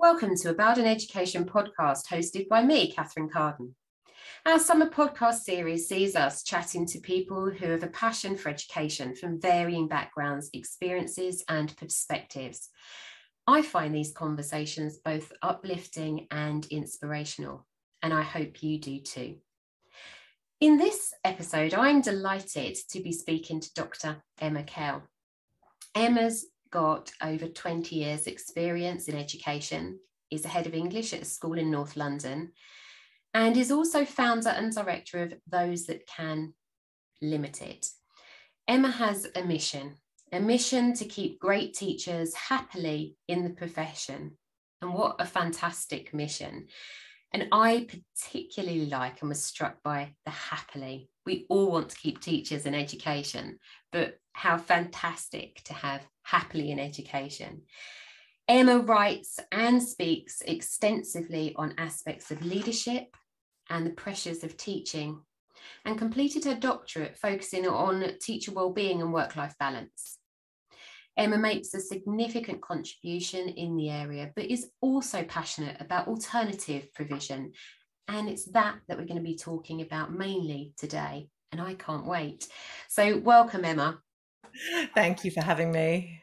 Welcome to About an Education podcast hosted by me, Catherine Carden. Our summer podcast series sees us chatting to people who have a passion for education from varying backgrounds, experiences and perspectives. I find these conversations both uplifting and inspirational, and I hope you do too. In this episode, I'm delighted to be speaking to Dr Emma Kell. Emma's got over 20 years experience in education, is a head of English at a school in North London, and is also founder and director of Those That Can Limited. Emma has a mission to keep great teachers happily in the profession. And what a fantastic mission. And I particularly like and was struck by the happily. We all want to keep teachers in education, but how fantastic to have happily in education. Emma writes and speaks extensively on aspects of leadership and the pressures of teaching, and completed her doctorate focusing on teacher wellbeing and work-life balance. Emma makes a significant contribution in the area, but is also passionate about alternative provision. And it's that we're going to be talking about mainly today. And I can't wait. So welcome, Emma. Thank you for having me.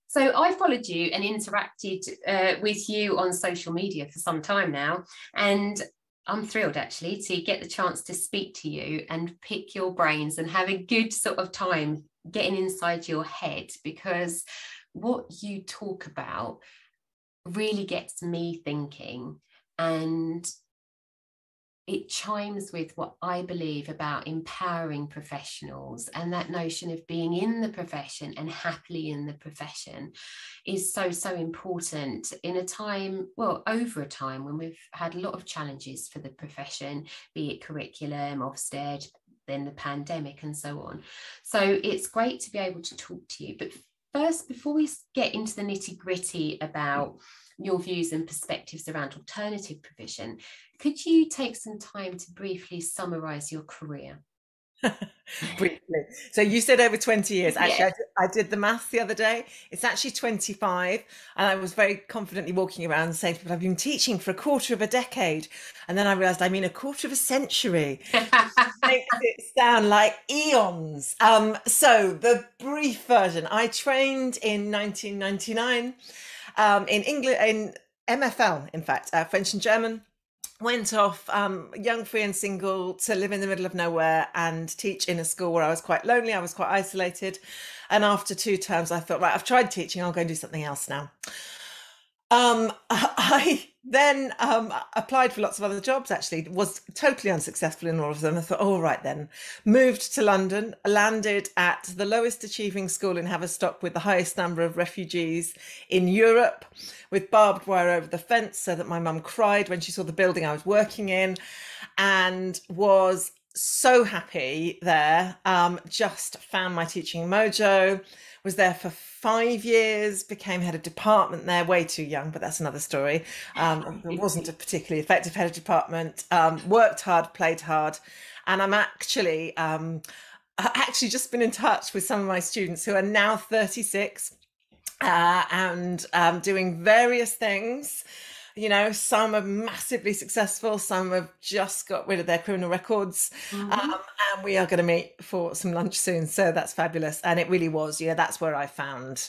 So I followed you and interacted with you on social media for some time now. And I'm thrilled actually to get the chance to speak to you and pick your brains and have a good sort of time getting inside your head, because what you talk about really gets me thinking, and it chimes with what I believe about empowering professionals, and that notion of being in the profession and happily in the profession is so important in a time, well, over a time when we've had a lot of challenges for the profession, be it curriculum, Ofsted, then the pandemic and so on. So it's great to be able to talk to you. But first, before we get into the nitty-gritty about your views and perspectives around alternative provision, could you take some time to briefly summarise your career? Briefly. So you said over 20 years. Actually, Yeah. I did the maths the other day. It's actually 25. And I was very confidently walking around saying to people, I've been teaching for a quarter of a decade. And then I realised I mean a quarter of a century. Makes it sound like eons. So the brief version, I trained in 1999 in English, in MFL, in fact, French and German. Went off young, free and single to live in the middle of nowhere and teach in a school where I was quite lonely, I was quite isolated. And after 2 terms, I thought, right, I've tried teaching, I'll go and do something else now. I then applied for lots of other jobs, actually, was totally unsuccessful in all of them. I thought, all right then, moved to London, landed at the lowest achieving school in Haverstock with the highest number of refugees in Europe, with barbed wire over the fence so that my mum cried when she saw the building I was working in, and was so happy there. Just found my teaching mojo, was there for 5 years, became head of department there, way too young, but that's another story. It wasn't a particularly effective head of department, worked hard, played hard. And I'm actually just been in touch with some of my students who are now 36 and doing various things. You know, some are massively successful, some have just got rid of their criminal records, and we are going to meet for some lunch soon. So that's fabulous. And it really was, that's where I found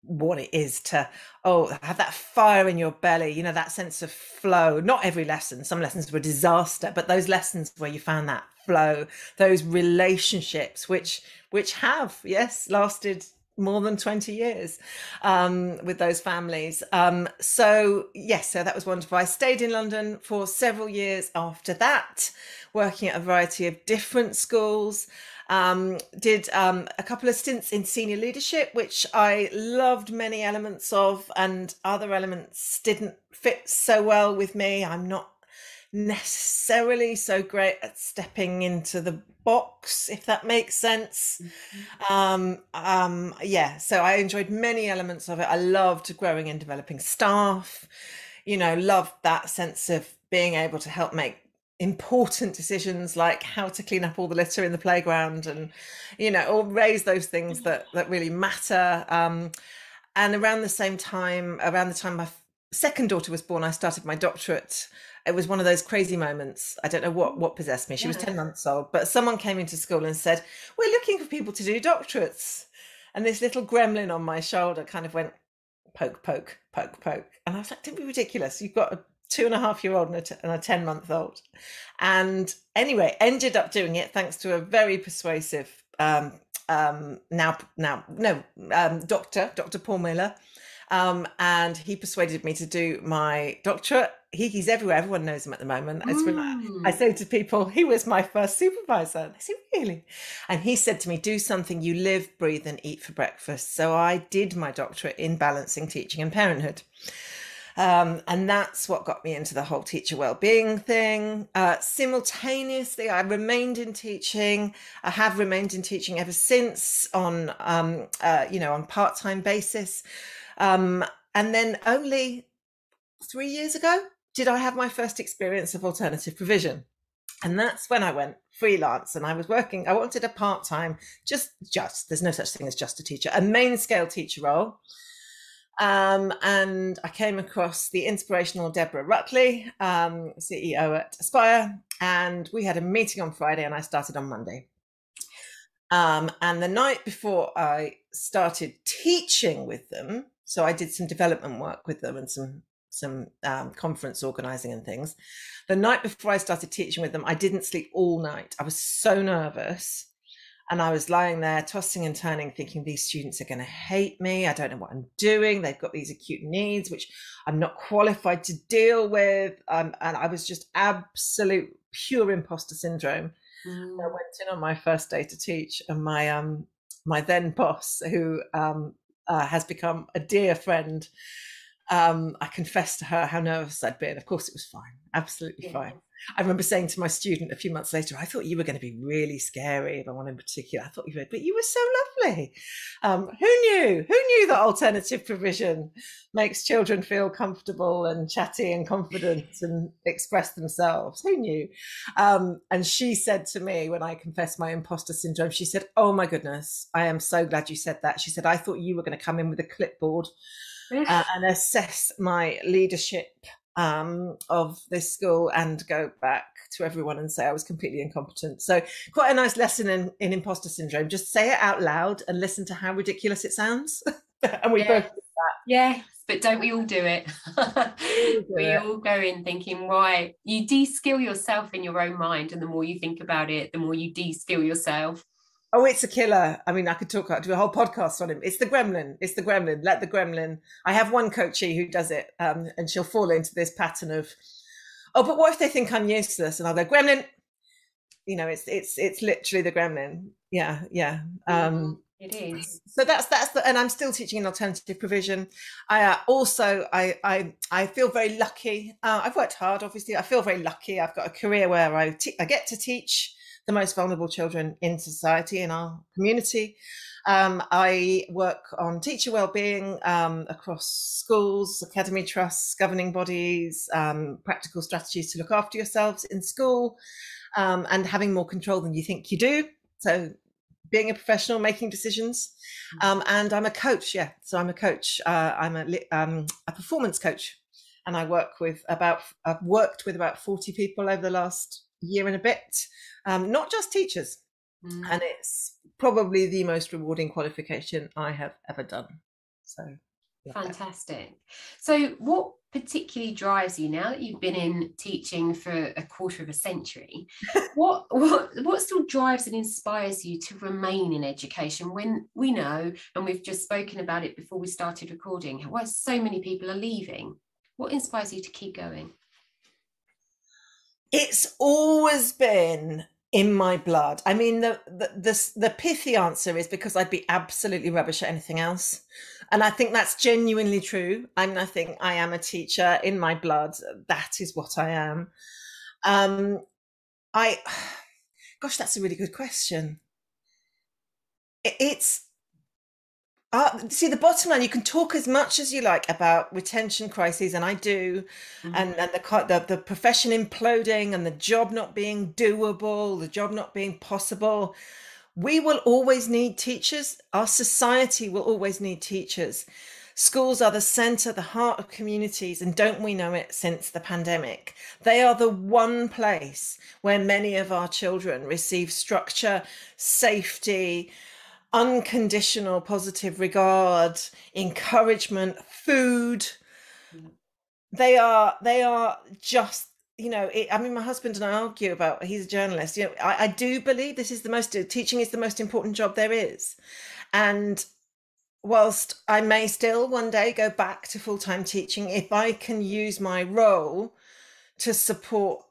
what it is to, have that fire in your belly, that sense of flow. Not every lesson, some lessons were a disaster, but those lessons where you found that flow, those relationships, which have, yes, lasted more than 20 years with those families. So that was wonderful. I stayed in London for several years after that, working at a variety of different schools. Did a couple of stints in senior leadership, which I loved many elements of, and other elements didn't fit so well with me. I'm not necessarily so great at stepping into the box, if that makes sense. So I enjoyed many elements of it. I loved growing and developing staff, loved that sense of being able to help make important decisions like how to clean up all the litter in the playground and, or raise those things that really matter. And around the time I second daughter was born, I started my doctorate. It was one of those crazy moments. I don't know what possessed me. She was 10 months old, but someone came into school and said, "We're looking for people to do doctorates." And this little gremlin on my shoulder kind of went, poke, poke, poke, poke. And I was like, don't be ridiculous. You've got a 2.5-year-old and a 10-month-old. And anyway, ended up doing it thanks to a very persuasive Dr. Paul Miller. And he persuaded me to do my doctorate. He's everywhere. Everyone knows him at the moment. I say to people, he was my first supervisor. They say, really? And he said to me, do something you live, breathe and eat for breakfast. So I did my doctorate in balancing teaching and parenthood. And that's what got me into the whole teacher wellbeing thing. Simultaneously, I remained in teaching. I have remained in teaching ever since on part-time basis. And then only 3 years ago did I have my first experience of alternative provision. And that's when I went freelance and I was working. I wanted a part-time, just there's no such thing as just a teacher, a main scale teacher role. And I came across the inspirational Deborah Ruckley, CEO at Aspire, and we had a meeting on Friday and I started on Monday. And the night before I started teaching with them, so I did some development work with them and some conference organizing and things. The night before I started teaching with them, I didn't sleep all night. I was so nervous. And I was lying there tossing and turning, thinking these students are going to hate me. I don't know what I'm doing. They've got these acute needs, which I'm not qualified to deal with. And I was just absolute pure imposter syndrome. I went in on my first day to teach, and my then boss, who has become a dear friend, I confessed to her how nervous I'd been. Of course, it was fine, absolutely fine. I remember saying to my student a few months later, I thought you were going to be really scary, if I one in particular. I thought you would, but you were so lovely. Who knew? Who knew that alternative provision makes children feel comfortable and chatty and confident and express themselves? Who knew? And she said to me, when I confessed my imposter syndrome, she said, "Oh my goodness, I am so glad you said that." She said, "I thought you were going to come in with a clipboard and assess my leadership of this school and go back to everyone and say I was completely incompetent." So quite a nice lesson in imposter syndrome. Just say it out loud and listen to how ridiculous it sounds. And we both did that. Yes, but don't we all do it? We all go in thinking, right, you de-skill yourself in your own mind, and the more you think about it, the more you de-skill yourself. Oh, it's a killer. I mean, I could do a whole podcast on him. It's the gremlin. It's the gremlin. Let the gremlin. I have one coachee who does it, and she'll fall into this pattern of, "Oh, but what if they think I'm useless?" And I'll go, "Gremlin." You know, it's literally the gremlin. Yeah. It is. So that's and I'm still teaching in alternative provision. I feel very lucky. I've worked hard, obviously. I feel very lucky. I've got a career where I get to teach the most vulnerable children in society, in our community. I work on teacher wellbeing across schools, academy trusts, governing bodies, practical strategies to look after yourselves in school, and having more control than you think you do. So being a professional, making decisions. And I'm a coach, So I'm a coach. I'm a performance coach, and I've worked with about 40 people over the last year and a bit, not just teachers. And it's probably the most rewarding qualification I have ever done. So fantastic. So what particularly drives you, now that you've been in teaching for a quarter of a century, what still drives and inspires you to remain in education when we know, and we've just spoken about it before we started recording, why so many people are leaving? What inspires you to keep going? It's always been in my blood. I mean, the pithy answer is because I'd be absolutely rubbish at anything else. And I think that's genuinely true. I mean, I think I am a teacher in my blood. That is what I am. Gosh, that's a really good question. See, the bottom line, you can talk as much as you like about retention crises, and I do, and the profession imploding and the job not being doable, the job not being possible. We will always need teachers. Our society will always need teachers. Schools are the centre, the heart of communities, and don't we know it since the pandemic? They are the one place where many of our children receive structure, safety, unconditional positive regard, encouragement, food. They are just, I mean, my husband and I argue about, he's a journalist, I do believe teaching is the most important job there is. And whilst I may still one day go back to full-time teaching, if I can use my role to support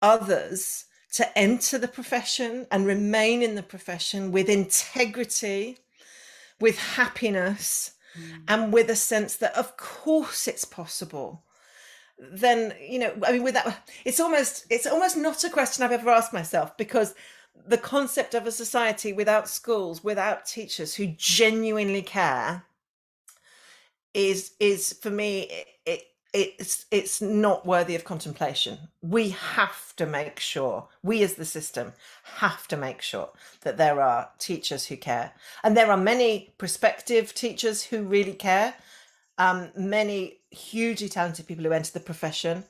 others to enter the profession and remain in the profession with integrity, with happiness, and with a sense that of course it's possible, then, I mean, with that, it's almost not a question I've ever asked myself, because the concept of a society without schools, without teachers who genuinely care is for me, it's not worthy of contemplation. We have to make sure, we as the system have to make sure that there are teachers who care. And there are many prospective teachers who really care. Many hugely talented people who enter the profession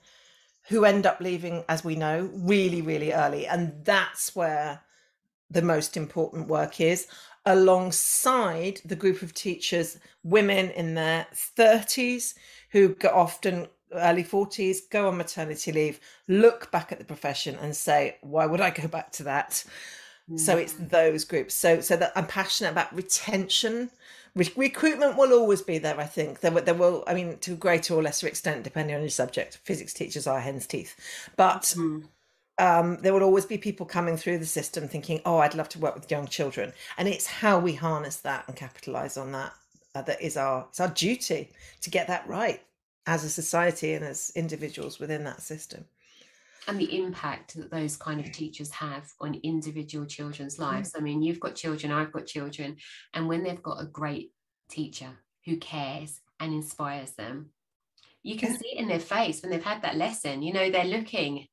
who end up leaving, as we know, really, really early. And that's where the most important work is, alongside the group of teachers, women in their 30s who often early 40s, go on maternity leave, look back at the profession and say, why would I go back to that? So it's those groups. So that I'm passionate about retention. Recruitment will always be there, I think. There will, I mean, to a greater or lesser extent, depending on your subject. Physics teachers are hen's teeth. But there will always be people coming through the system thinking, oh, I'd love to work with young children. And it's how we harness that and capitalise on that. It's our duty to get that right as a society and as individuals within that system. And the impact that those kind of teachers have on individual children's lives. I mean, you've got children, I've got children, and when they've got a great teacher who cares and inspires them, you can see it in their face when they've had that lesson. They're looking,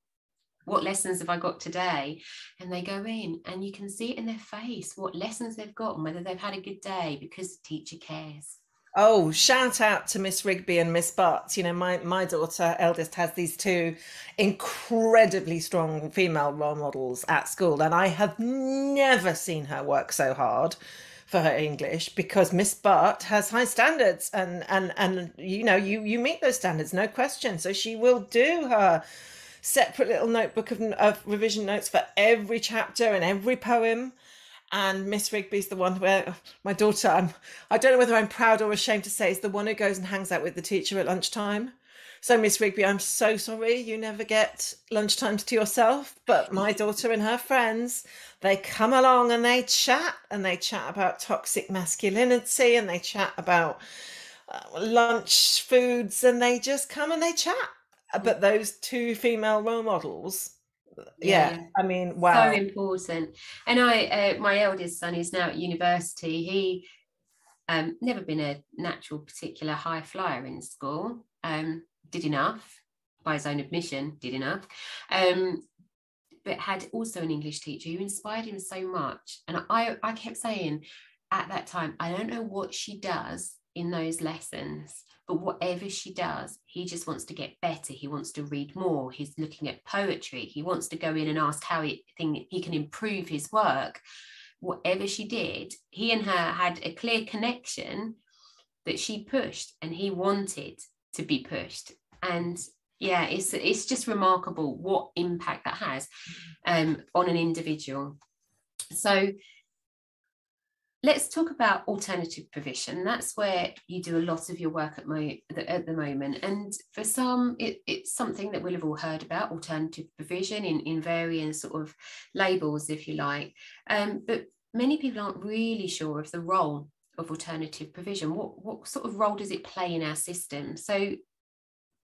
what lessons have I got today? And they go in and you can see it in their face, what lessons they've got and whether they've had a good day, because the teacher cares. Oh, shout out to Miss Rigby and Miss Butt. My daughter, eldest, has these two incredibly strong female role models at school. And I have never seen her work so hard for her English, because Miss Butt has high standards and you meet those standards, no question. So she will do her separate little notebook of revision notes for every chapter and every poem. And Miss Rigby's the one where my daughter, I don't know whether I'm proud or ashamed to say, is the one who goes and hangs out with the teacher at lunchtime. So Miss Rigby, I'm so sorry you never get lunchtimes to yourself, but my daughter and her friends, they come along and they chat about toxic masculinity, and they chat about lunch foods, and they just come and they chat. But those two female role models, I mean, wow. So important. And my eldest son is now at university. He never been a natural particular high flyer in school, did enough by his own admission, but had also an English teacher who inspired him so much. And I kept saying at that time, I don't know what she does in those lessons, but whatever she does, he just wants to get better. He wants to read more. He's looking at poetry. He wants to go in and ask how he can improve his work. Whatever she did, he and her had a clear connection that she pushed, and he wanted to be pushed. And yeah, it's just remarkable what impact that has on an individual. So let's talk about alternative provision. That's where you do a lot of your work at the moment. And for some, it's something that we'll have all heard about, alternative provision in varying sort of labels, if you like. But many people aren't really sure of the role of alternative provision. What sort of role does it play in our system? So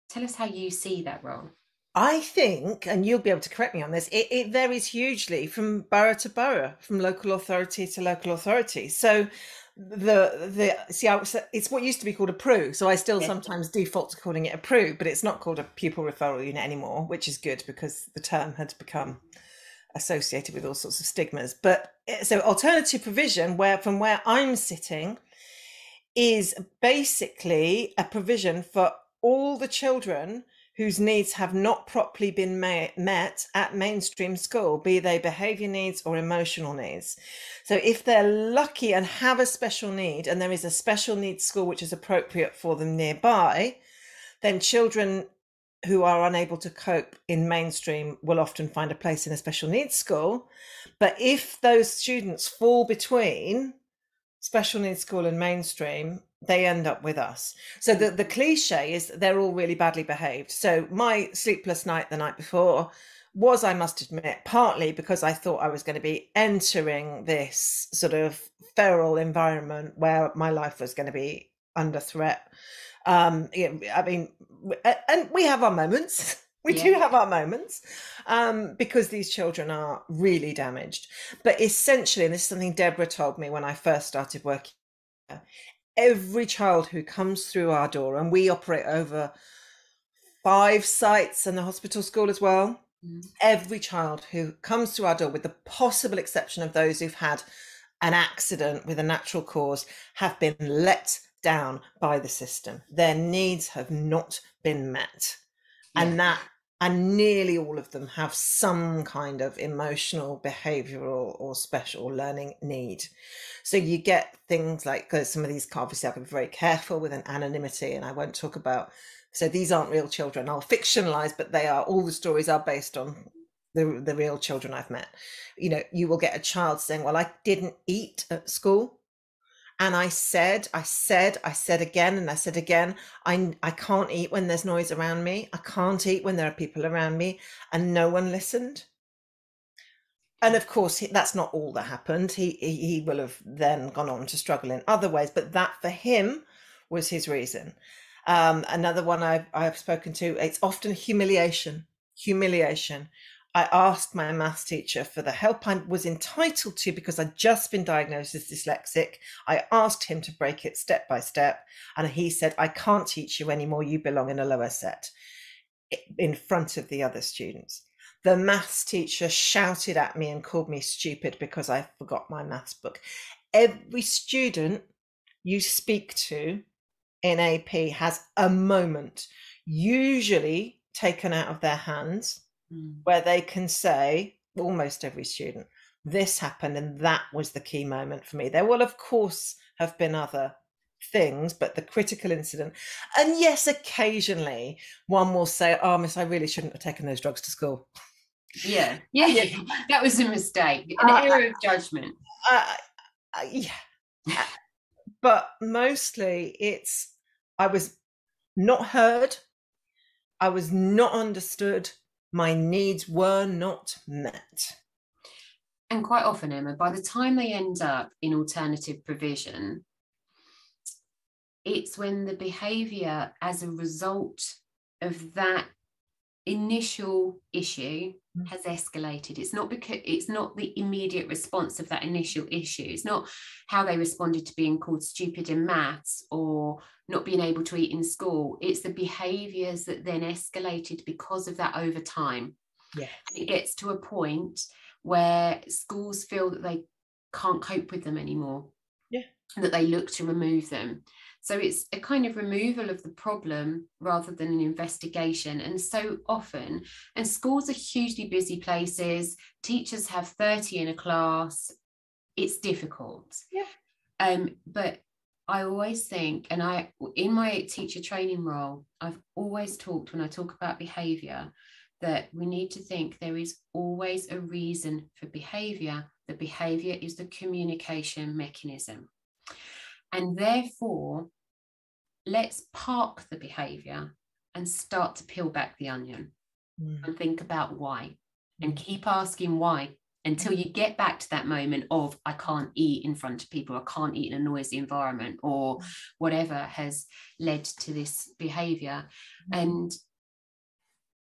tell us how you see that role. I think, and you'll be able to correct me on this, it varies hugely from borough to borough, from local authority to local authority. So it's what used to be called a PRU. So I still sometimes default to calling it a PRU, but it's not called a pupil referral unit anymore, which is good because the term had become associated with all sorts of stigmas. But so alternative provision, from where I'm sitting, is basically a provision for all the children whose needs have not properly been met at mainstream school, be they behaviour needs or emotional needs. So if they're lucky and have a special need, and there is a special needs school which is appropriate for them nearby, then children who are unable to cope in mainstream will often find a place in a special needs school. But if those students fall between special needs school and mainstream, they end up with us. So the cliche is they're all really badly behaved. So my sleepless night the night before was, I must admit, partly because I thought I was going to be entering this sort of feral environment where my life was going to be under threat. I mean, and we have our moments. We do have our moments, because these children are really damaged. But essentially, and this is something Deborah told me when I first started working, every child who comes through our door, and we operate over 5 sites and the hospital school as well, every child who comes through our door, with the possible exception of those who've had an accident with a natural cause, have been let down by the system. Their needs have not been met. And nearly all of them have some kind of emotional, behavioural or special learning need. So you get things like, some of these, obviously I can be very careful with an anonymity, and I won't talk about, so these aren't real children, I'll fictionalise, but they are, all the stories are based on the real children I've met. You know, you will get a child saying, well, I didn't eat at school. And I said again, and I said again, I can't eat when there's noise around me. I can't eat when there are people around me, and no one listened. And of course, that's not all that happened. He will have then gone on to struggle in other ways, but that for him was his reason. Another one I've spoken to, it's often humiliation. I asked my maths teacher for the help I was entitled to because I'd just been diagnosed as dyslexic. I asked him to break it step by step, and he said, I can't teach you anymore, you belong in a lower set, in front of the other students. The maths teacher shouted at me and called me stupid because I forgot my maths book. Every student you speak to in AP has a moment, usually taken out of their hands, where they can say, almost every student, this happened and that was the key moment for me. There will, of course, have been other things, but the critical incident. And yes, occasionally one will say, oh, miss, I really shouldn't have taken those drugs to school. Yeah. That was a mistake, an error of judgment. But mostly it's, I was not heard, I was not understood, my needs were not met. And quite often, Emma, by the time they end up in alternative provision, it's when the behaviour as a result of that initial issue has escalated. It's not because it's not the immediate response of that initial issue. It's not how they responded to being called stupid in maths or not being able to eat in school. It's the behaviours that then escalated because of that over time. Yes. It gets to a point where schools feel that they can't cope with them anymore. Yeah. And that they look to remove them. So it's a kind of removal of the problem rather than an investigation. And so often, and schools are hugely busy places, teachers have 30 in a class, it's difficult. Yeah. But I always think, and in my teacher training role, I've always talked, when I talk about behaviour, that we need to think there is always a reason for behaviour. The behaviour is the communication mechanism. And therefore, let's park the behaviour and start to peel back the onion and think about why, and keep asking why until you get back to that moment of, I can't eat in front of people, I can't eat in a noisy environment, or whatever has led to this behaviour. And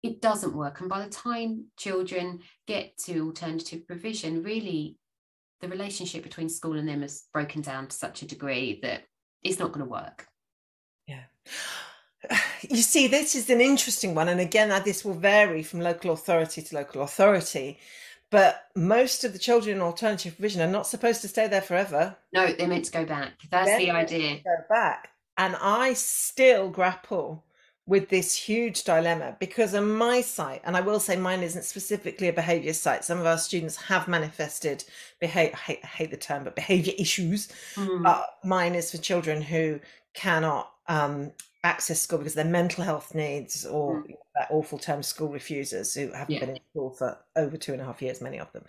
it doesn't work. And by the time children get to alternative provision, really, the relationship between school and them has broken down to such a degree that it's not going to work. Yeah. You see, this is an interesting one. And again, this will vary from local authority to local authority. But most of the children in alternative provision are not supposed to stay there forever. No, they're meant to go back. That's the idea. Go back. And I still grapple with this huge dilemma because on my site, and I will say mine isn't specifically a behaviour site, some of our students have manifested behaviour, I hate the term, but behaviour issues. Mine is for children who cannot access school because of their mental health needs, or that awful term school refusers, who haven't been in school for over 2.5 years, many of them.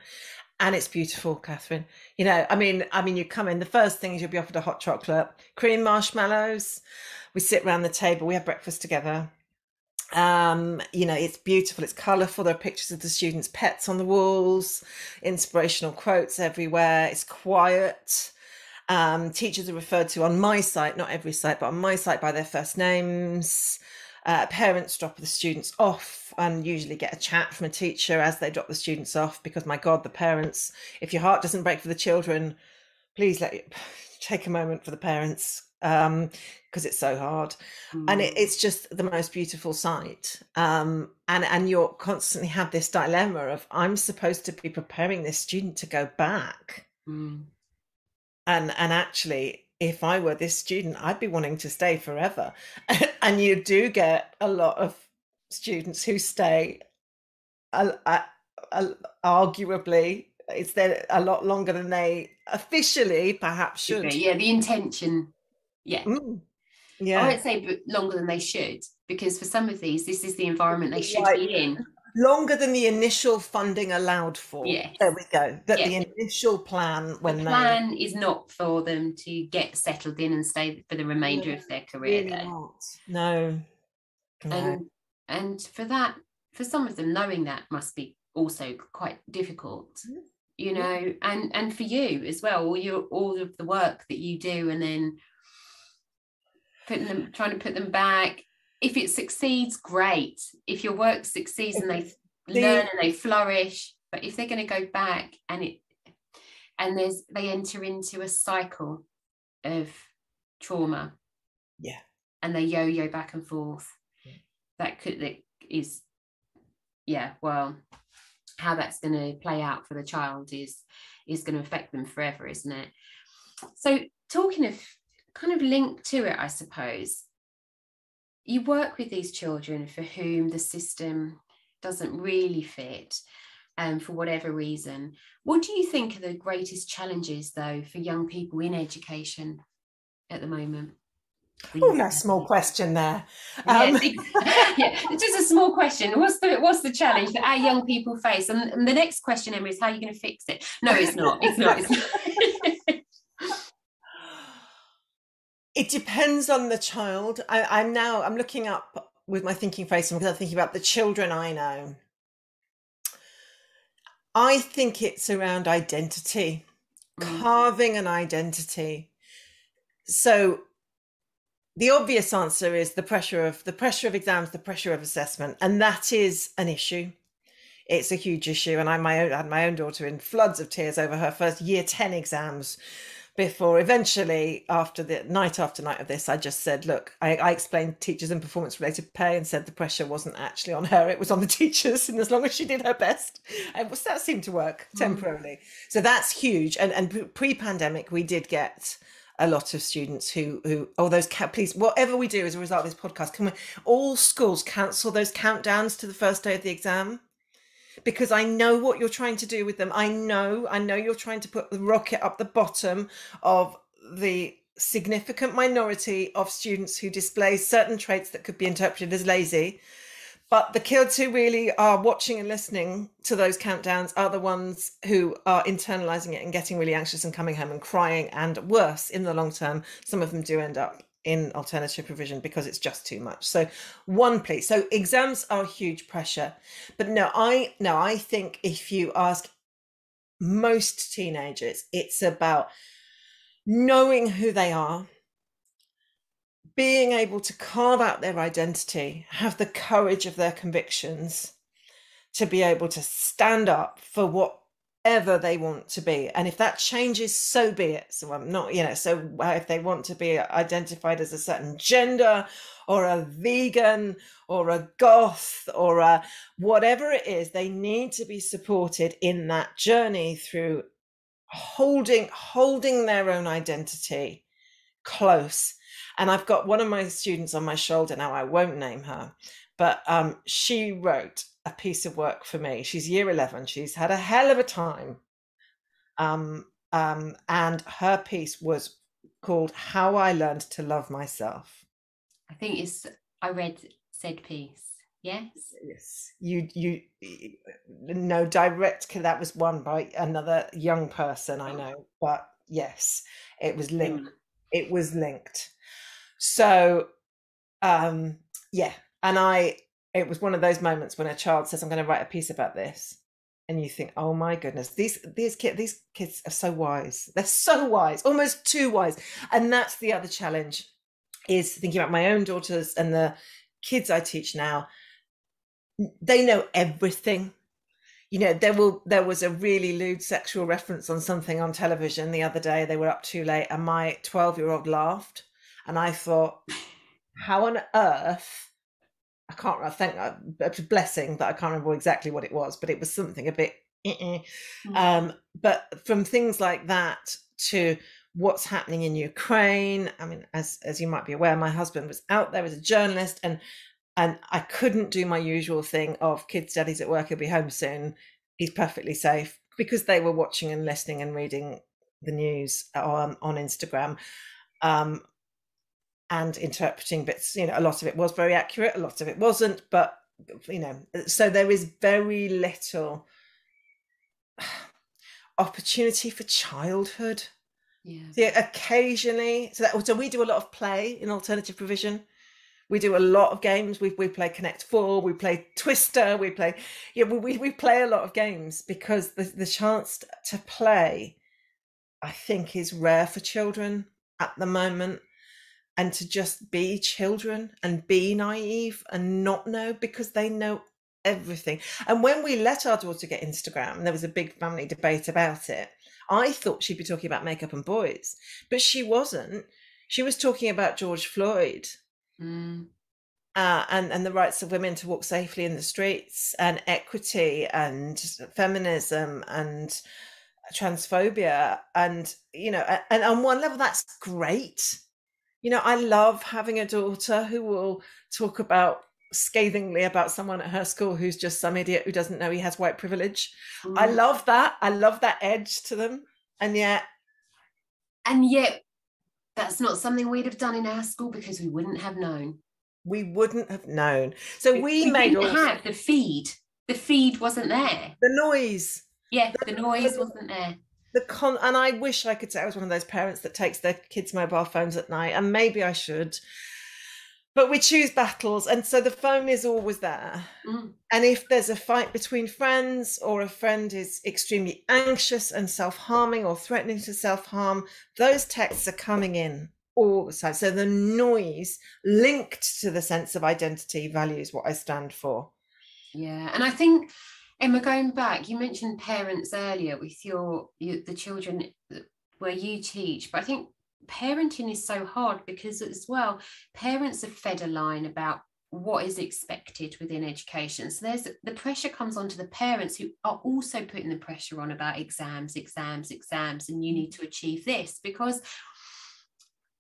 And it's beautiful, Catherine. You know, I mean, you come in, the first thing is you'll be offered a hot chocolate, cream marshmallows. We sit around the table, we have breakfast together. You know, it's beautiful, it's colourful. There are pictures of the students' pets on the walls, inspirational quotes everywhere. It's quiet. Teachers are referred to on my site, not every site, but on my site by their first names. Parents drop the students off and usually get a chat from a teacher as they drop the students off, because my God, the parents, if your heart doesn't break for the children, please take a moment for the parents, because it's so hard. And it's just the most beautiful sight. And you're constantly have this dilemma of, I'm supposed to be preparing this student to go back. And actually, if I were this student, I'd be wanting to stay forever. And you do get a lot of students who stay, arguably, it's there a lot longer than they officially perhaps should. Yeah, the intention. Yeah. Yeah. I won't say longer than they should, because for some of these, this is the environment they should be in. Longer than the initial funding allowed for. Yes. There we go. That the initial plan, when the plan is not for them to get settled in and stay for the remainder of their career. Really not. No. And for that, for some of them, knowing that must be also quite difficult. You know, and for you as well, all of the work that you do, and then trying to put them back. If it succeeds, great. If your work succeeds and they learn and they flourish, but if they're going to go back they enter into a cycle of trauma, and they yo-yo back and forth, well, how that's going to play out for the child is going to affect them forever, isn't it? So, talking of kind of linked to it, I suppose, you work with these children for whom the system doesn't really fit, for whatever reason. What do you think are the greatest challenges, though, for young people in education at the moment? Oh, no, small question there. It's just a small question. What's the challenge that our young people face? And the next question, Emma, is how are you going to fix it? No, it's not. It's not. It depends on the child. I'm looking up with my thinking face because I'm thinking about the children I know. I think it's around identity, carving an identity. So the obvious answer is the pressure of exams, the pressure of assessment, and that is an issue. It's a huge issue, and I had my own daughter in floods of tears over her first year 10 exams. Before eventually, after night of this, I just said, look, I explained teachers and performance related pay and said the pressure wasn't actually on her, it was on the teachers. And as long as she did her best, that seemed to work temporarily. So that's huge. And pre-pandemic, we did get a lot of students who please, whatever we do as a result of this podcast, can all schools cancel those countdowns to the first day of the exam? Because I know what you're trying to do with them. I know you're trying to put the rocket up the bottom of the significant minority of students who display certain traits that could be interpreted as lazy. But the kids who really are watching and listening to those countdowns are the ones who are internalizing it and getting really anxious and coming home and crying. And worse, in the long term, some of them do end up in alternative provision because it's just too much. So please. So exams are huge pressure. But I think if you ask most teenagers, it's about knowing who they are, being able to carve out their identity, have the courage of their convictions, to be able to stand up for whatever they want to be. And if that changes, so be it. So I'm not, so if they want to be identified as a certain gender, or a vegan, or a goth, or a whatever it is, they need to be supported in that journey through holding their own identity close. And I've got one of my students on my shoulder now, I won't name her, but she wrote a piece of work for me. She's year 11. She's had a hell of a time. And her piece was called How I Learned to Love Myself. I think I read said piece. Yes. Yes. No direct, that was one by another young person I know, but yes, it was linked. It was linked. So, yeah. And it was one of those moments when a child says, I'm going to write a piece about this. And you think, oh my goodness, these kids are so wise. They're so wise, almost too wise. And that's the other challenge, is thinking about my own daughters and the kids I teach now. They know everything. There was a really lewd sexual reference on something on television the other day. They were up too late, and my 12-year-old laughed, and I thought, how on earth? I think it's a blessing that I can't remember exactly what it was, but it was something a bit. But from things like that to what's happening in Ukraine. I mean, as you might be aware, my husband was out there as a journalist, and I couldn't do my usual thing of kids' daddy's at work, he'll be home soon, he's perfectly safe, because they were watching and listening and reading the news on Instagram, and interpreting bits. A lot of it was very accurate, a lot of it wasn't, but so there is very little opportunity for childhood. Occasionally, so we do a lot of play in alternative provision. We do a lot of games. We play Connect 4, we play Twister, we play a lot of games, because the chance to play, I think, is rare for children at the moment, and to just be children and be naive and not know, because they know everything. And when we let our daughter get Instagram, there was a big family debate about it. I thought she'd be talking about makeup and boys, but she wasn't. She was talking about George Floyd. And the rights of women to walk safely in the streets, and equity, and feminism, and transphobia, and and on one level that's great. I love having a daughter who will talk about scathingly about someone at her school who's just some idiot who doesn't know he has white privilege. I love that edge to them, and yet that's not something we'd have done in our school, because we wouldn't have known. So we didn't have the feed. The feed wasn't there. The noise. Yeah, the noise wasn't there. And I wish I could say I was one of those parents that takes their kids' mobile phones at night, and maybe I should. But we choose battles, and so the phone is always there. And if there's a fight between friends, or a friend is extremely anxious and self-harming or threatening to self-harm, those texts are coming in all the time. So the noise linked to the sense of identity, values, what I stand for. Yeah, and I think, Emma, going back, you mentioned parents earlier with the children where you teach, but I think parenting is so hard, because as well, parents are fed a line about what is expected within education. So the pressure comes onto the parents, who are also putting the pressure on about exams, and you need to achieve this, because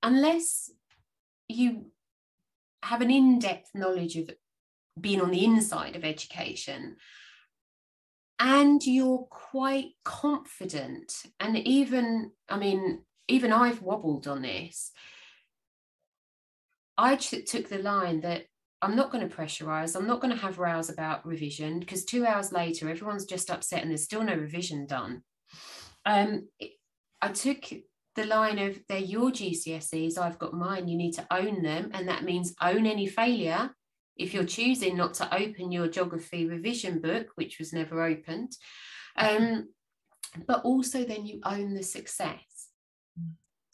unless you have an in-depth knowledge of being on the inside of education, and you're quite confident, and even I've wobbled on this, I took the line that I'm not going to pressurize, I'm not going to have rows about revision, because 2 hours later everyone's just upset and there's still no revision done. I took the line of, they're your GCSEs, I've got mine, you need to own them, and that means own any failure. If you're choosing not to open your geography revision book, which was never opened, but also then you own the success.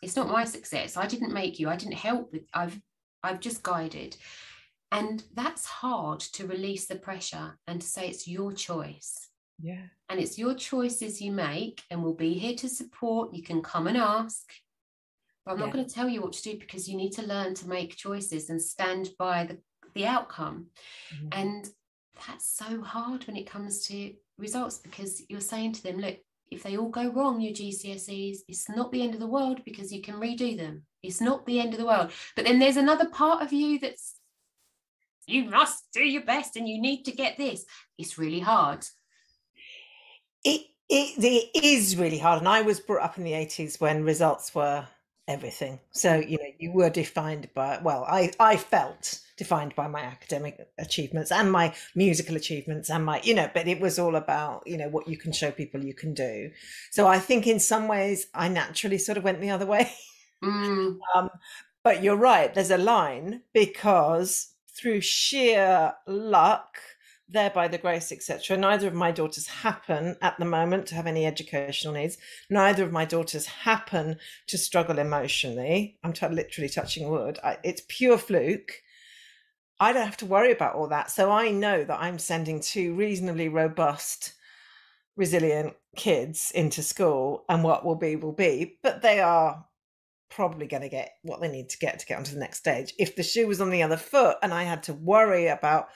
It's not my success. I didn't make you. I didn't help with. I've just guided, and that's hard to release the pressure and to say it's your choice. Yeah. And it's your choices you make, and we'll be here to support. You can come and ask. But I'm not going to tell you what to do, because you need to learn to make choices and stand by the outcome. Mm-hmm. And that's so hard when it comes to results, because you're saying to them, look, if they all go wrong, your GCSEs, it's not the end of the world, because you can redo them. It's not the end of the world. But then there's another part of you that's, you must do your best and you need to get this. It's really hard. It is really hard. And I was brought up in the 80s when results were everything. So, you know, you were defined by, well, I felt defined by my academic achievements and my musical achievements and my, you know, but it was all about, you know, what you can show people you can do. So I think in some ways I naturally sort of went the other way. But you're right, there's a line, because through sheer luck, thereby the grace, etc., neither of my daughters happen at the moment to have any educational needs. Neither of my daughters happen to struggle emotionally. I'm literally touching wood. It's pure fluke. I don't have to worry about all that. So I know that I'm sending two reasonably robust, resilient kids into school, and what will be, but they are probably going to get what they need to get onto the next stage. If the shoe was on the other foot and I had to worry about,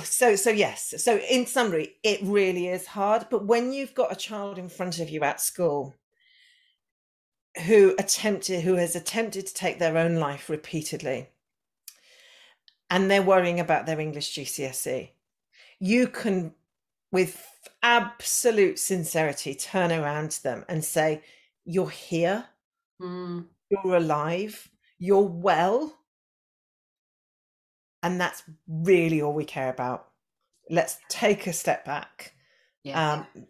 so yes. So in summary, it really is hard. But when you've got a child in front of you at school who has attempted to take their own life repeatedly, and they're worrying about their English GCSE, you can, with absolute sincerity, turn around to them and say, you're here, you're alive, you're well. And that's really all we care about. Let's take a step back.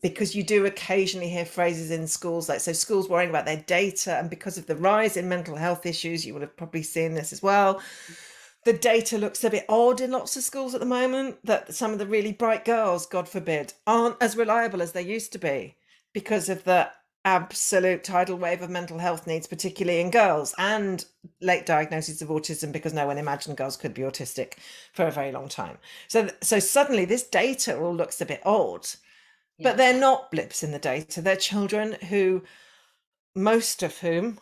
Because you do occasionally hear phrases in schools like, so schools worrying about their data, and because of the rise in mental health issues, you will have probably seen this as well. The data looks a bit odd in lots of schools at the moment, that some of the really bright girls, God forbid, aren't as reliable as they used to be because of the absolute tidal wave of mental health needs, particularly in girls, and late diagnosis of autism, because no one imagined girls could be autistic for a very long time. So suddenly this data all looks a bit odd, but they're not blips in the data. They're children who, most of whom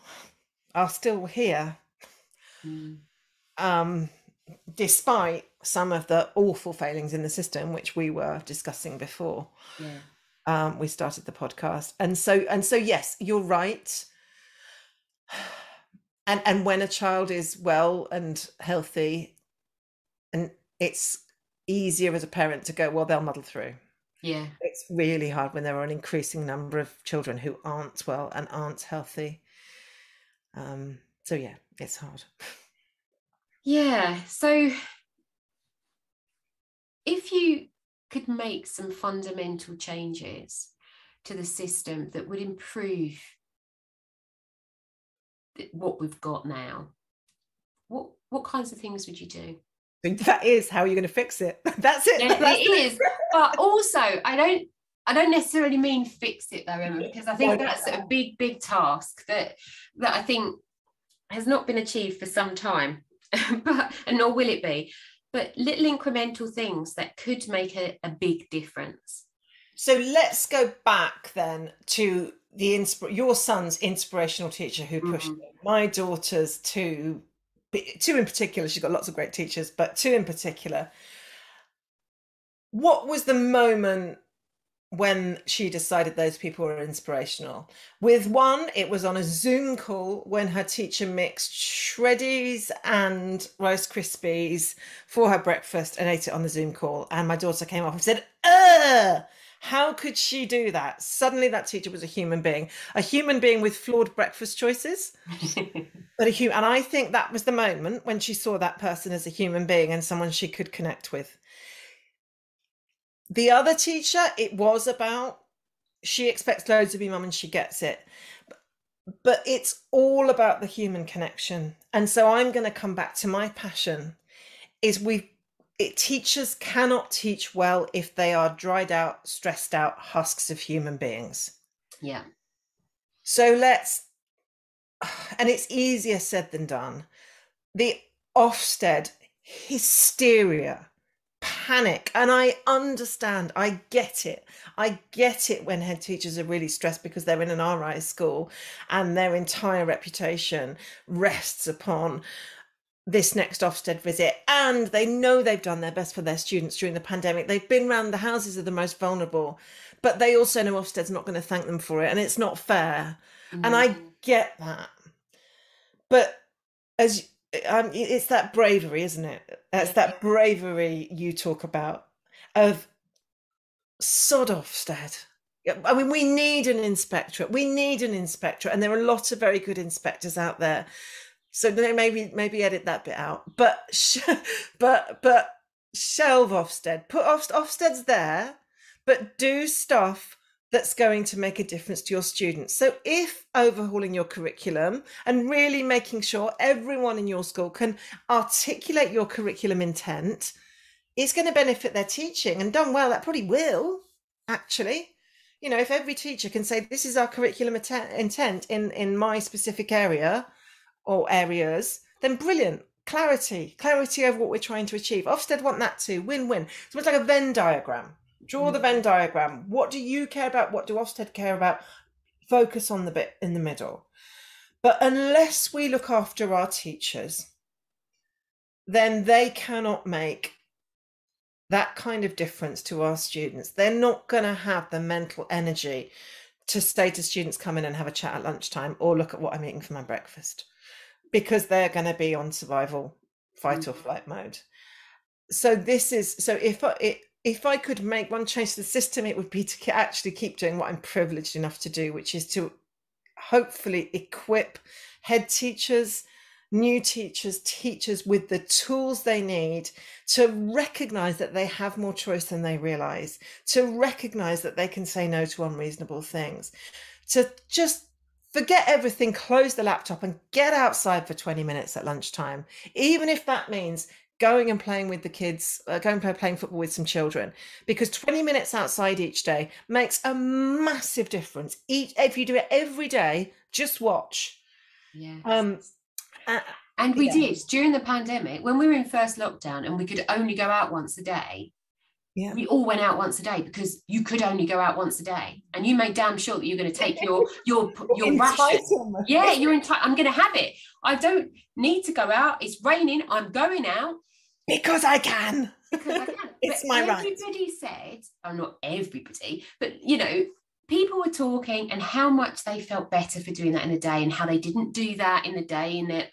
are still here. Despite some of the awful failings in the system, which we were discussing before we started the podcast. And so yes, you're right. And when a child is well and healthy, and it's easier as a parent to go, well, they'll muddle through. Yeah. It's really hard when there are an increasing number of children who aren't well and aren't healthy. So yeah, it's hard. Yeah. So if you could make some fundamental changes to the system that would improve what we've got now, what kinds of things would you do? That is how you're going to fix it. That's it. Yeah, it is. But also, I don't necessarily mean fix it though, Emma, because I think that's a big task that I think has not been achieved for some time, and nor will it be. But little incremental things that could make a big difference. So let's go back then to your son's inspirational teacher who pushed my daughter's two in particular. She's got lots of great teachers, but two in particular. What was the moment when she decided those people were inspirational? With one, it was on a Zoom call when her teacher mixed shreddies and Rice Krispies for her breakfast and ate it on the Zoom call. And my daughter came up and said, how could she do that? Suddenly that teacher was a human being with flawed breakfast choices. But and I think that was the moment when she saw that person as a human being and someone she could connect with. The other teacher, it was about, she expects loads of you, mum, and she gets it. But it's all about the human connection. And so I'm going to come back to my passion, is teachers cannot teach well if they are dried out, stressed out husks of human beings. Yeah. So and it's easier said than done. The Ofsted hysteria, panic. And I understand, I get it. I get it when head teachers are really stressed because they're in an RI school and their entire reputation rests upon this next Ofsted visit, and they know they've done their best for their students during the pandemic. They've been around the houses of the most vulnerable, but they also know Ofsted's not going to thank them for it, and it's not fair. And I get that. But as it's that bravery, isn't it? It's that bravery you talk about of sod Ofsted. I mean, we need an inspectorate. We need an inspectorate, and there are lots of very good inspectors out there. So maybe edit that bit out. But shelve Ofsted. Put Ofsted's there, but do stuff that's going to make a difference to your students. So if overhauling your curriculum and really making sure everyone in your school can articulate your curriculum intent is going to benefit their teaching, and done well, that probably will, actually. You know, if every teacher can say, this is our curriculum intent in my specific area or areas, then brilliant. Clarity over what we're trying to achieve. Ofsted want that too. Win-win. It's almost like a Venn diagram. Draw the Venn diagram. What do you care about? What do Ofsted care about? Focus on the bit in the middle. But unless we look after our teachers, then they cannot make that kind of difference to our students. They're not going to have the mental energy to say to students, come in and have a chat at lunchtime or look at what I'm eating for my breakfast, because they're going to be on survival, fight or flight mode. So if I could make one change to the system, it would be to actually keep doing what I'm privileged enough to do, which is to hopefully equip head teachers, new teachers, teachers with the tools they need to recognize that they have more choice than they realize, to recognize that they can say no to unreasonable things, to just forget everything, close the laptop and get outside for 20 minutes at lunchtime, even if that means going and playing with the kids, playing football with some children, because 20 minutes outside each day makes a massive difference. If you do it every day, just watch. And we did during the pandemic, when we were in first lockdown and we could only go out once a day. We all went out once a day because you could only go out once a day, and you made damn sure that you're going to take your ration. You're entitled. I'm going to have it. I don't need to go out. It's raining. I'm going out because I can. It's but my right. Everybody said, not everybody, but you know, people were talking and how much they felt better for doing that in a day, and how they didn't do that in the day in their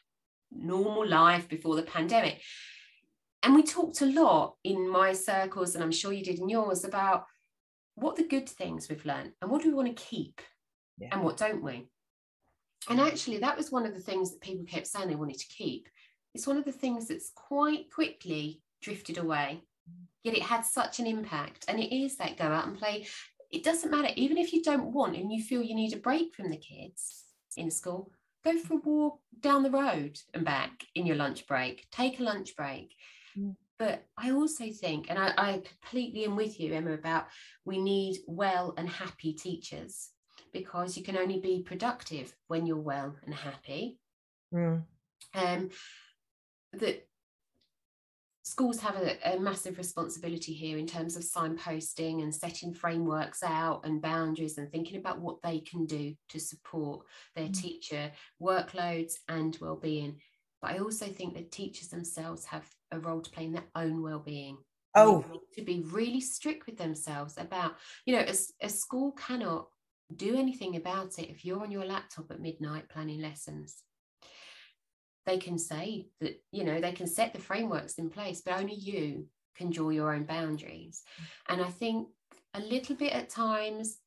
normal life before the pandemic. And we talked a lot in my circles, and I'm sure you did in yours, about what the good things we've learned and what do we want to keep and what don't we. And actually, that was one of the things that people kept saying they wanted to keep. It's one of the things that's quite quickly drifted away, yet it had such an impact. And it is that go out and play. It doesn't matter, even if you don't want and you feel you need a break from the kids in school, go for a walk down the road and back in your lunch break. Take a lunch break. But I also think, and I completely am with you, Emma, about we need well and happy teachers, because you can only be productive when you're well and happy. That schools have a massive responsibility here in terms of signposting and setting frameworks out and boundaries and thinking about what they can do to support their teacher workloads and well-being. But I also think that teachers themselves have a role to play in their own well-being. To be really strict with themselves about, you know, a school cannot do anything about it if you're on your laptop at midnight planning lessons. They can say that, you know, they can set the frameworks in place, but only you can draw your own boundaries. And I think a little bit at times,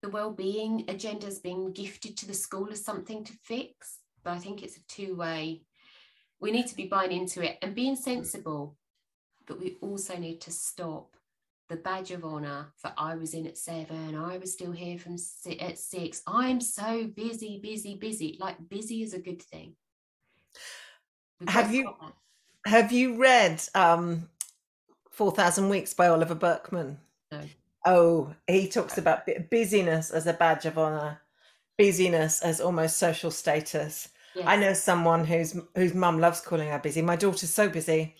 the well-being agenda is being gifted to the school as something to fix. But I think it's a two-way. We need to be buying into it and being sensible, but we also need to stop the badge of honour for I was in at 7, I was still here at 6. I'm so busy. Like, busy is a good thing. Have you read 4,000 Weeks by Oliver Burkeman? No. Oh, he talks about busyness as a badge of honour, busyness as almost social status. Yes. I know someone whose mum loves calling her busy. My daughter's so busy.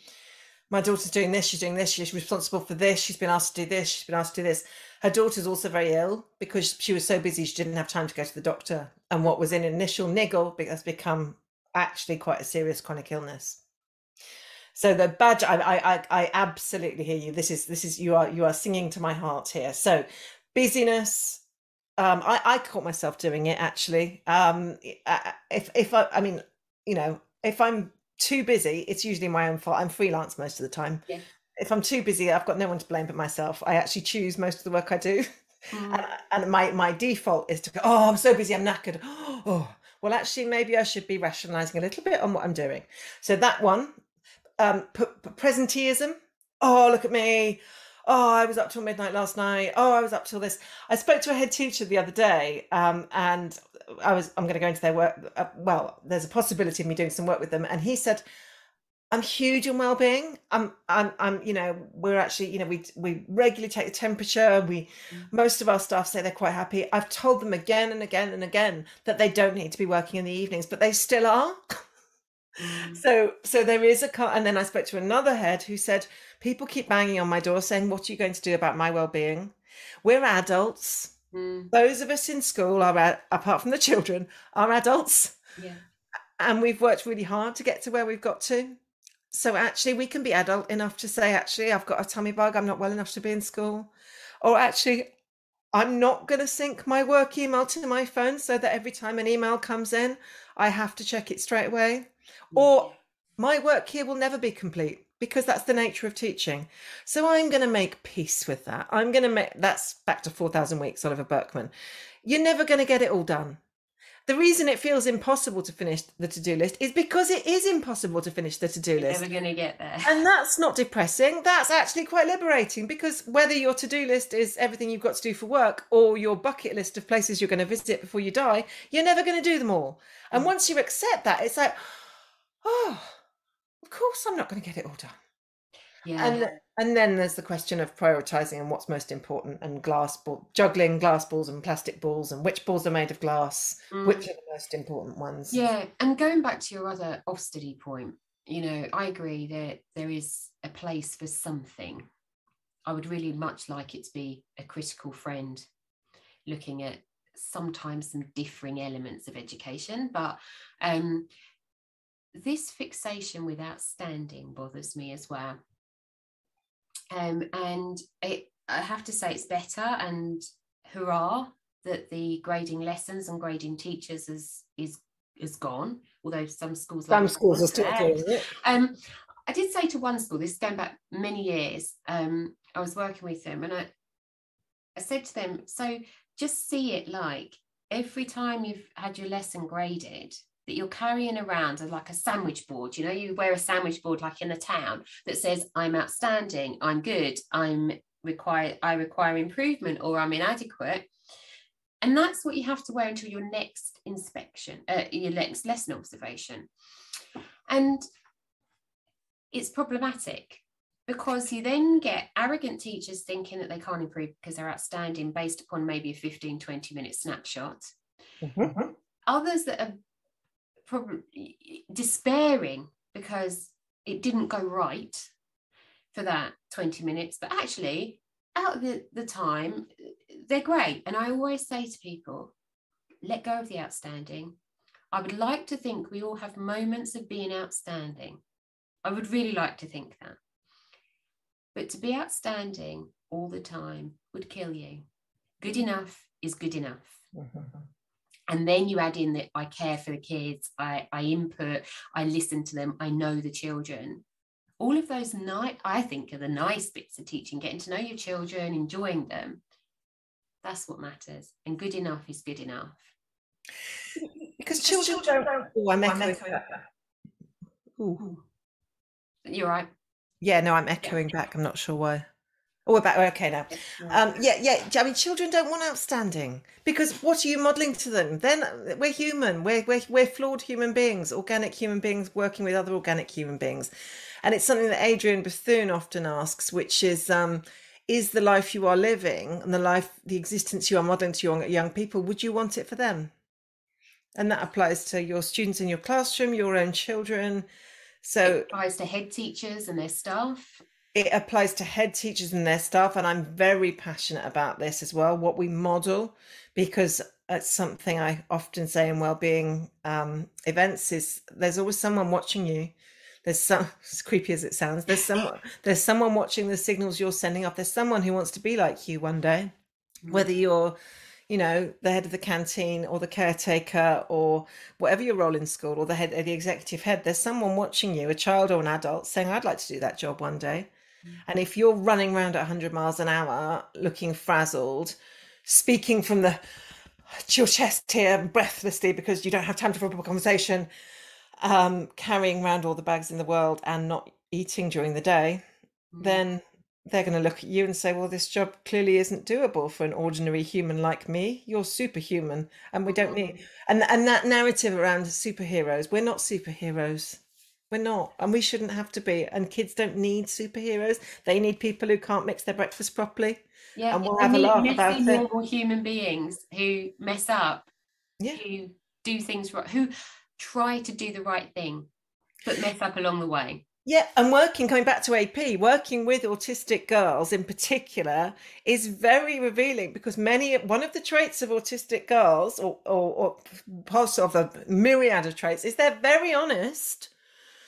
my daughter's doing this, she's doing this, she's responsible for this, she's been asked to do this, she's been asked to do this. Her daughter's also very ill because she was so busy she didn't have time to go to the doctor. And what was an initial niggle has become actually quite a serious chronic illness. So the badge, I absolutely hear you. This is you are singing to my heart here. So busyness. I caught myself doing it actually. If I'm too busy, it's usually my own fault. I'm freelance most of the time. Yeah. If I'm too busy, I've got no one to blame but myself. I actually choose most of the work I do. And my default is to go, oh, I'm so busy, I'm knackered. Oh, well, actually, maybe I should be rationalizing a little bit on what I'm doing. So that one, presenteeism. Oh, look at me. Oh, I was up till midnight last night. Oh, I was up till this. I spoke to a head teacher the other day, and I'm going to go into their work. Well, there's a possibility of me doing some work with them. And he said, I'm huge on well-being. We're actually, we regularly take the temperature. Most of our staff say they're quite happy. I've told them again and again and again that they don't need to be working in the evenings, but they still are. So there is and then I spoke to another head who said, people keep banging on my door saying, what are you going to do about my well-being? We're adults. Those of us in school are, apart from the children, are adults. Yeah. And we've worked really hard to get to where we've got to. So actually we can be adult enough to say, actually, I've got a tummy bug, I'm not well enough to be in school. Or actually, I'm not going to sync my work email to my phone so that every time an email comes in, I have to check it straight away. Or my work here will never be complete because that's the nature of teaching. So I'm going to make peace with that. That's back to 4,000 weeks, Oliver Burkeman. You're never going to get it all done. The reason it feels impossible to finish the to-do list is because it is impossible to finish the to-do list. You're never going to get there. And that's not depressing. That's actually quite liberating, because whether your to-do list is everything you've got to do for work or your bucket list of places you're going to visit before you die, you're never going to do them all. And once you accept that, it's like, oh, of course I'm not going to get it all done. Yeah. And then there's the question of prioritizing and what's most important, and juggling glass balls and plastic balls, and which balls are made of glass, which are the most important ones. Yeah. And going back to your other Ofsted point, I agree that there is a place for something. I would really much like it to be a critical friend, looking at sometimes some differing elements of education, but this fixation with outstanding bothers me as well. And I have to say it's better, and hurrah that the grading lessons and grading teachers is gone, although some schools are still doing it. I did say to one school, this is going back many years, I was working with them, and I said to them, so just see it like every time you've had your lesson graded, that you're carrying around like a sandwich board. You wear a sandwich board like in a town that says, I'm outstanding, I'm good, I require improvement, or I'm inadequate. And that's what you have to wear until your next inspection, your next lesson observation. And it's problematic, because you then get arrogant teachers thinking that they can't improve because they're outstanding based upon maybe a 15-20 minute snapshot. Others that are probably despairing because it didn't go right for that 20 minutes, but actually out of the time they're great. And I always say to people, let go of the outstanding. I would like to think we all have moments of being outstanding. I would really like to think that, but to be outstanding all the time would kill you. Good enough is good enough. And then you add in that I care for the kids, I input, I listen to them, I know the children. All of those I think are the nice bits of teaching, getting to know your children, enjoying them. That's what matters. And good enough is good enough. Because children don't. Oh, I'm echoing. You're right. Yeah, no, I'm echoing back. I'm not sure why. Oh, we're back. We're okay now. Yeah. I mean, children don't want outstanding, because what are you modelling to them? Then we're human. We're flawed human beings, organic human beings working with other organic human beings, and it's something that Adrian Bethune often asks, which is the life you are living and the existence you are modelling to your young people, would you want it for them? And that applies to your students in your classroom, your own children. So it applies to head teachers and their staff. it applies to head teachers and their staff, and I'm very passionate about this as well, what we model, because it's something I often say in wellbeing events is there's always someone watching you. There's some, as creepy as it sounds, there's someone watching the signals you're sending off. There's someone who wants to be like you one day, whether you're, you know, the head of the canteen or the caretaker or whatever your role in school, or the head, the executive head. There's someone watching you, a child or an adult, saying, I'd like to do that job one day. And if you're running around at 100 miles an hour, looking frazzled, speaking from your chest here breathlessly because you don't have time for a proper conversation, carrying around all the bags in the world and not eating during the day, then they're going to look at you and say, well, this job clearly isn't doable for an ordinary human like me. You're superhuman, and we don't need, and that narrative around superheroes, we're not superheroes. We're not, and we shouldn't have to be. And kids don't need superheroes. They need people who can't mix their breakfast properly. Yeah, and we'll have a laugh about it. Normal human beings who mess up, Yeah. who do things right, who try to do the right thing, but mess up along the way. Yeah, and coming back to AP, working with autistic girls in particular is very revealing, because one of the traits of autistic girls, or part of a myriad of traits, is they're very honest.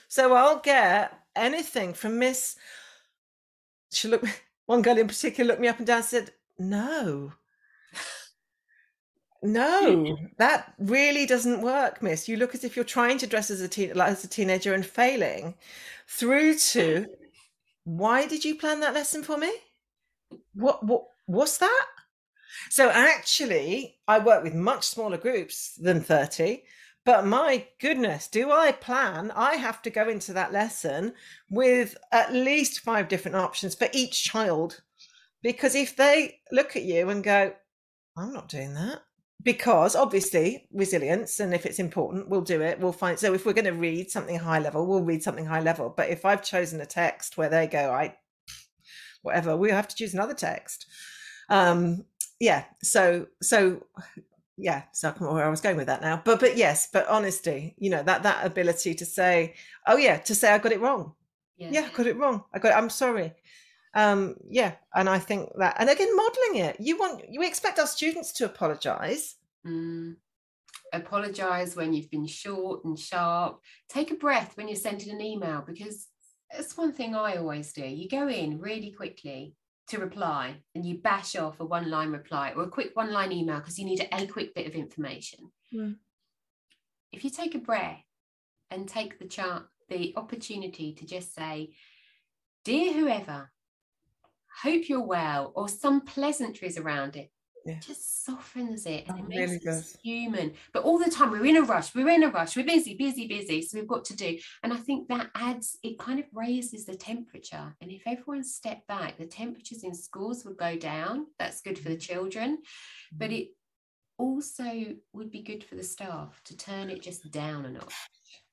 So I'll get anything from Miss. One girl in particular looked me up and down and said, no, that really doesn't work, miss. You look as if you're trying to dress as a teenager and failing, through to, why did you plan that lesson for me? What's that? So actually, I work with much smaller groups than 30, but my goodness, do I plan? I have to go into that lesson with at least 5 different options for each child. Because if they look at you and go, I'm not doing that, because obviously resilience, and if it's important, we'll do it. We'll find, so if we're going to read something high level, we'll read something high level. But if I've chosen a text where they go, whatever, we have to choose another text. Yeah. So yeah, so I can't remember where I was going with that now. But yes, but honesty, you know, that ability to say, oh yeah, to say I got it wrong. Yeah, I got it wrong. I'm sorry. Yeah, and I think that, and again, modeling it, you expect our students to apologize. Apologize when you've been short and sharp. Take a breath when you're sending an email, because that's one thing I always do. You go in really quickly to reply and you bash off a one-line reply or a quick one-line email because you need a quick bit of information. If you take a breath and take the opportunity to just say, dear whoever, hope you're well, or some pleasantries around it, just softens it, and it makes us human. But all the time we're in a rush, we're busy, so we've got to do. And I think that it kind of raises the temperature. And if everyone stepped back, the temperatures in schools would go down. That's good for the children, but it also would be good for the staff to turn it just down a notch.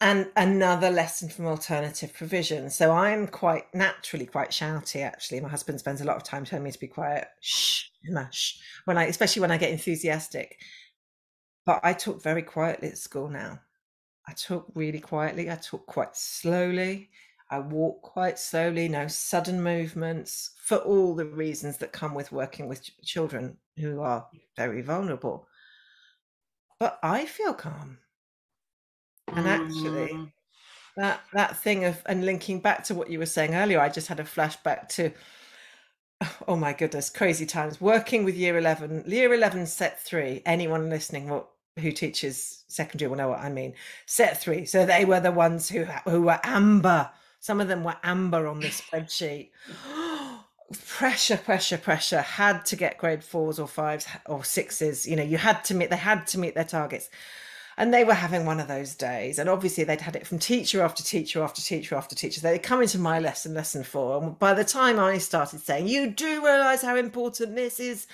And another lesson from alternative provision. So I'm naturally quite shouty, actually. My husband spends a lot of time telling me to be quiet. Shh, mush. Especially when I get enthusiastic. But I talk very quietly at school now. I talk really quietly. I talk quite slowly. I walk quite slowly. No sudden movements, for all the reasons that come with working with children who are very vulnerable. But I feel calm. And actually, that thing of, and linking back to what you were saying earlier, I just had a flashback to, oh my goodness, crazy times working with year 11 set 3. Anyone listening who teaches secondary will know what I mean. Set 3. So they were the ones who were amber. Some of them were amber on this spreadsheet. Pressure. Had to get grade 4s or 5s or 6s. You know, they had to meet their targets. And they were having one of those days. And obviously they'd had it from teacher after teacher after teacher after teacher. They'd come into my lesson 4. And by the time I started saying, you do realise how important this is,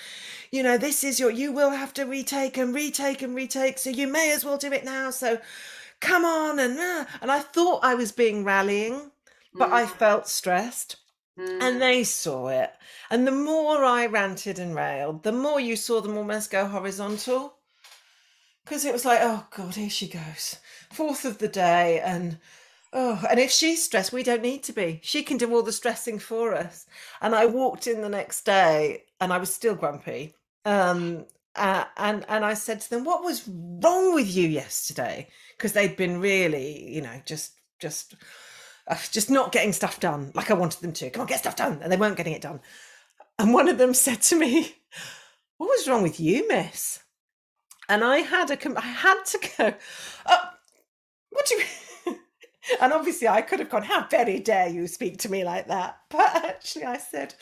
you know, you will have to retake. So you may as well do it now. So come on. And I thought I was being rallying, but I felt stressed. And they saw it. And the more I ranted and railed, the more you saw them almost go horizontal. Because it was like, oh God, here she goes. 4th of the day. And Oh, and if she's stressed, we don't need to be. She can do all the stressing for us. And I walked in the next day and I was still grumpy. And I said to them, "What was wrong with you yesterday?" Because they'd been really, just not getting stuff done like I wanted them to. Come on, get stuff done, and they weren't getting it done. And one of them said to me, "What was wrong with you, miss?" And I had to go, "Oh, what do you?" And obviously I could have gone, "How very dare you speak to me like that?" But actually I said,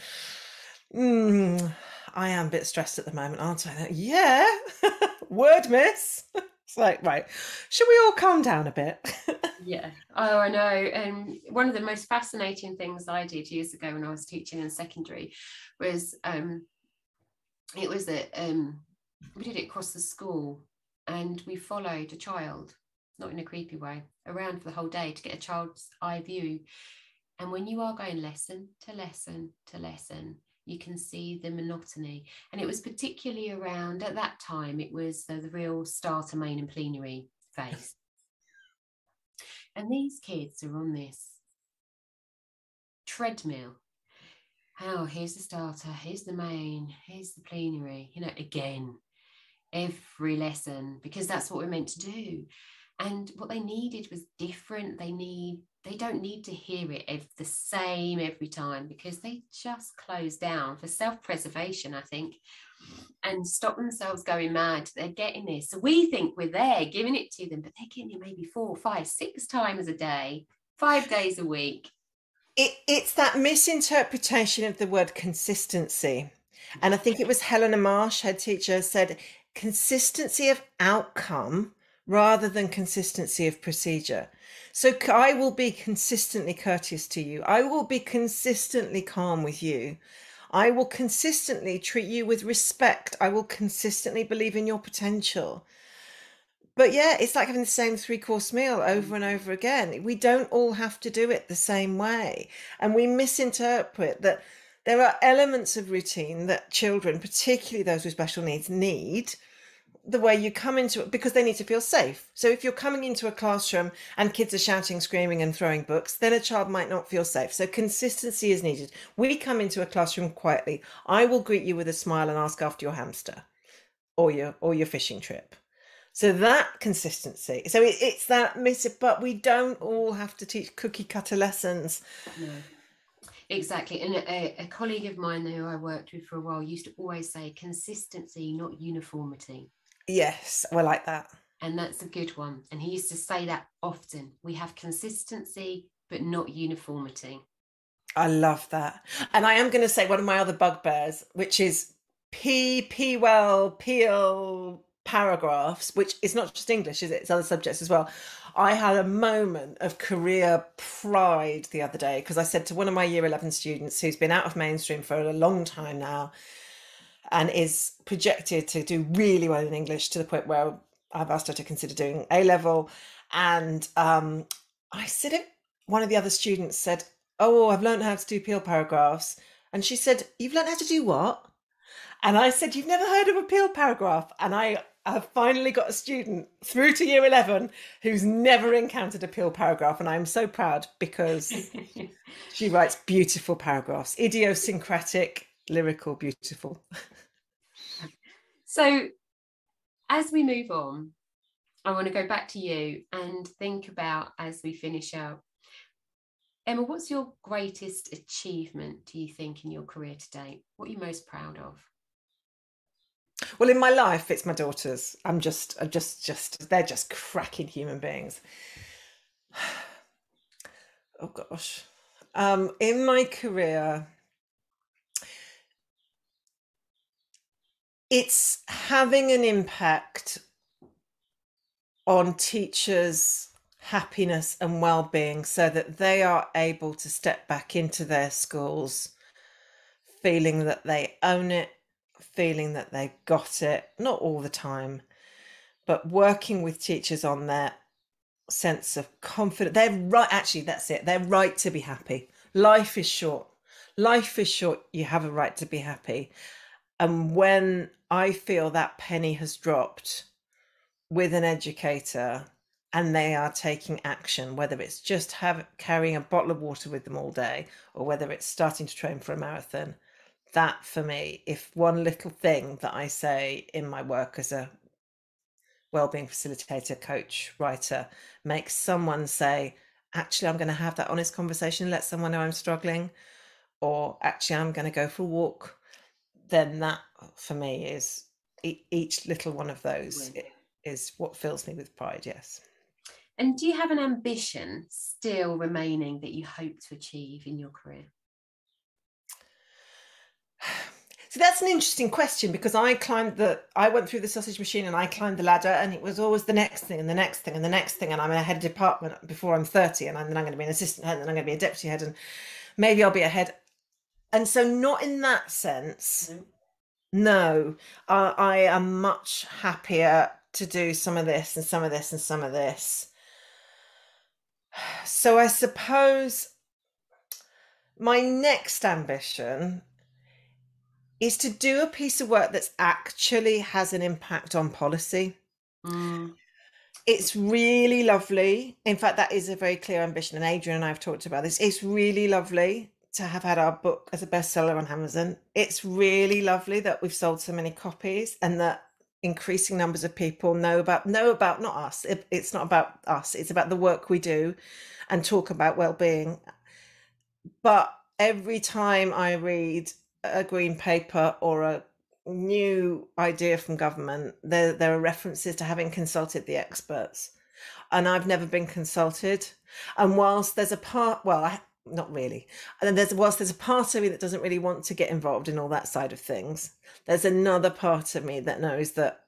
I am a bit stressed at the moment, aren't I? Yeah, word, miss. It's like, right, should we all calm down a bit? Yeah. Oh, I know. And one of the most fascinating things I did years ago when I was teaching in secondary was it was that we did it across the school, and we followed a child, not in a creepy way, around for the whole day to get a child's eye view. And when you are going lesson to lesson to lesson, you can see the monotony. And it was particularly around, at that time, it was the real starter, main and plenary phase. And these kids are on this treadmill. Oh, here's the starter, here's the main, here's the plenary, again, every lesson, because that's what we're meant to do. And what they needed was different. They don't need to hear it the same every time, because they just close down for self-preservation, I think, and stop themselves going mad. They're getting this. So we think we're there giving it to them, but they're getting it maybe 4, 5, 6 times a day, 5 days a week. It's that misinterpretation of the word consistency. And I think it was Helena Marsh, head teacher, said consistency of outcome rather than consistency of procedure. So I will be consistently courteous to you. I will be consistently calm with you. I will consistently treat you with respect. I will consistently believe in your potential. But yeah, it's like having the same 3-course meal over and over again. We don't all have to do it the same way. And we misinterpret that there are elements of routine that children, particularly those with special needs, need. The way you come into it, because they need to feel safe. So if you're coming into a classroom and kids are shouting, screaming and throwing books, then a child might not feel safe. So consistency is needed. We come into a classroom quietly. I will greet you with a smile and ask after your hamster or your fishing trip. So that consistency. So it's that but we don't all have to teach cookie cutter lessons. No, exactly. And a colleague of mine who I worked with for a while used to always say consistency, not uniformity. Yes, I like that. And that's a good one. And he used to say that often. We have consistency, but not uniformity. I love that. And I am going to say one of my other bugbears, which is well, peel paragraphs, which is not just English, is it? It's other subjects as well. I had a moment of career pride the other day because I said to one of my year 11 students who's been out of mainstream for a long time now and is projected to do really well in English to the point where I've asked her to consider doing A-level. And I said, one of the other students said, "Oh, I've learned how to do peel paragraphs." And she said, "You've learned how to do what?" And I said, "You've never heard of a peel paragraph?" And I have finally got a student through to year 11 who's never encountered a peel paragraph. And I'm so proud because she writes beautiful paragraphs, idiosyncratic, lyrical, beautiful. So as we move on, I want to go back to you and think about, as we finish out, Emma, what's your greatest achievement, do you think, in your career to date? What are you most proud of? Well, in my life, it's my daughters. They're just cracking human beings. Oh gosh. In my career, it's having an impact on teachers' happiness and well-being so that they are able to step back into their schools feeling that they own it, feeling that they got it, not all the time, but working with teachers on their sense of confidence. They're right, actually, that's it. They're right to be happy. Life is short. Life is short. You have a right to be happy. And when I feel that penny has dropped with an educator, and they are taking action, whether it's just carrying a bottle of water with them all day, or whether it's starting to train for a marathon. That for me, if one little thing that I say in my work as a wellbeing facilitator, coach, writer, makes someone say, actually, I'm going to have that honest conversation, let someone know I'm struggling, or actually, I'm going to go for a walk, then that for me is each little one of those is what fills me with pride. Yes. And do you have an ambition still remaining that you hope to achieve in your career? So that's an interesting question, because I went through the sausage machine and I climbed the ladder, and it was always the next thing and the next thing and the next thing. And I'm a head of department before I'm 30, and then I'm going to be an assistant head, and then I'm going to be a deputy head, and maybe I'll be a head. And so not in that sense. No, I am much happier to do some of this and some of this and some of this. So I suppose my next ambition is to do a piece of work that's actually has an impact on policy. It's really lovely. In fact, that is a very clear ambition. And Adrian and I have talked about this. It's really lovely to have had our book as a bestseller on Amazon. It's really lovely that we've sold so many copies, and that increasing numbers of people know about not us. It's not about us. It's about the work we do and talk about well-being. But every time I read a green paper or a new idea from government, there are references to having consulted the experts, and I've never been consulted. And whilst there's a part, not really, and whilst there's a part of me that doesn't really want to get involved in all that side of things, there's another part of me that knows that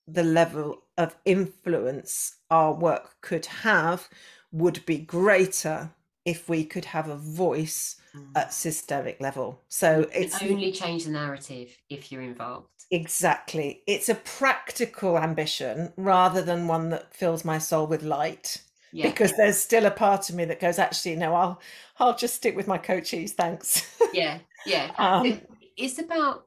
the level of influence our work could have would be greater if we could have a voice at systemic level. So it's only change the narrative if you're involved. Exactly. It's a practical ambition rather than one that fills my soul with light. Yeah. Because there's still a part of me that goes, actually, no, I'll just stick with my coaches, thanks. Yeah. It's about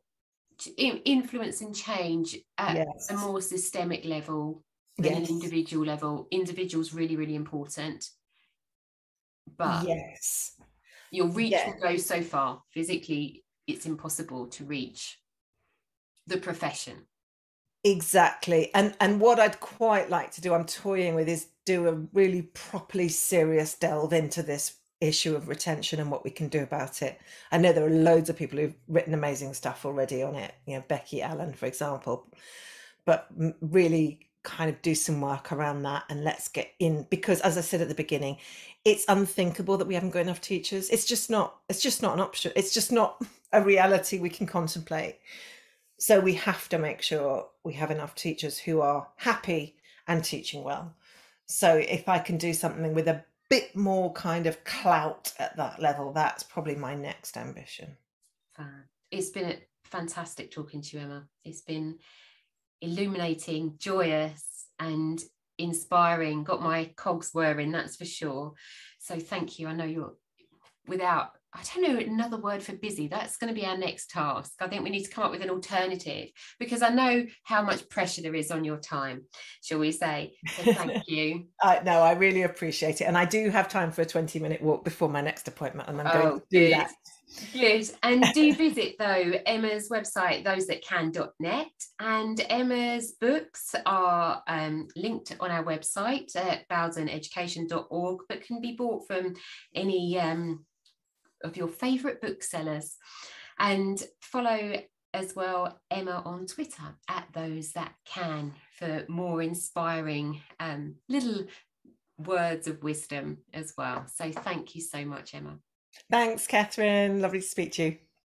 influence and change at a more systemic level than an individual level. Individual's really, really important. But your reach will go so far. Physically, it's impossible to reach the profession. Exactly. And what I'd quite like to do, I'm toying with, is do a really properly serious delve into this issue of retention and what we can do about it. I know there are loads of people who've written amazing stuff already on it, Becky Allen, for example, but really kind of do some work around that, and let's get in, because as I said at the beginning, it's unthinkable that we haven't got enough teachers. It's just not an option. It's just not a reality we can contemplate. So we have to make sure we have enough teachers who are happy and teaching well. So if I can do something with a bit more kind of clout at that level, that's probably my next ambition. It's been fantastic talking to you, Emma. It's been illuminating, joyous and inspiring. Got my cogs whirring, that's for sure. So thank you. I know you're I don't know another word for busy. That's going to be our next task. I think we need to come up with an alternative, because I know how much pressure there is on your time, shall we say. So thank you. No, I really appreciate it. And I do have time for a 20-minute walk before my next appointment, and I'm going to do that. Good. And do visit, though, Emma's website, thosethatcan.net, and Emma's books are linked on our website at bowdeneducation.org, but can be bought from any of your favourite booksellers. And follow as well Emma on Twitter at thosethatcan for more inspiring little words of wisdom as well. So thank you so much, Emma. Thanks, Catherine. Lovely to speak to you.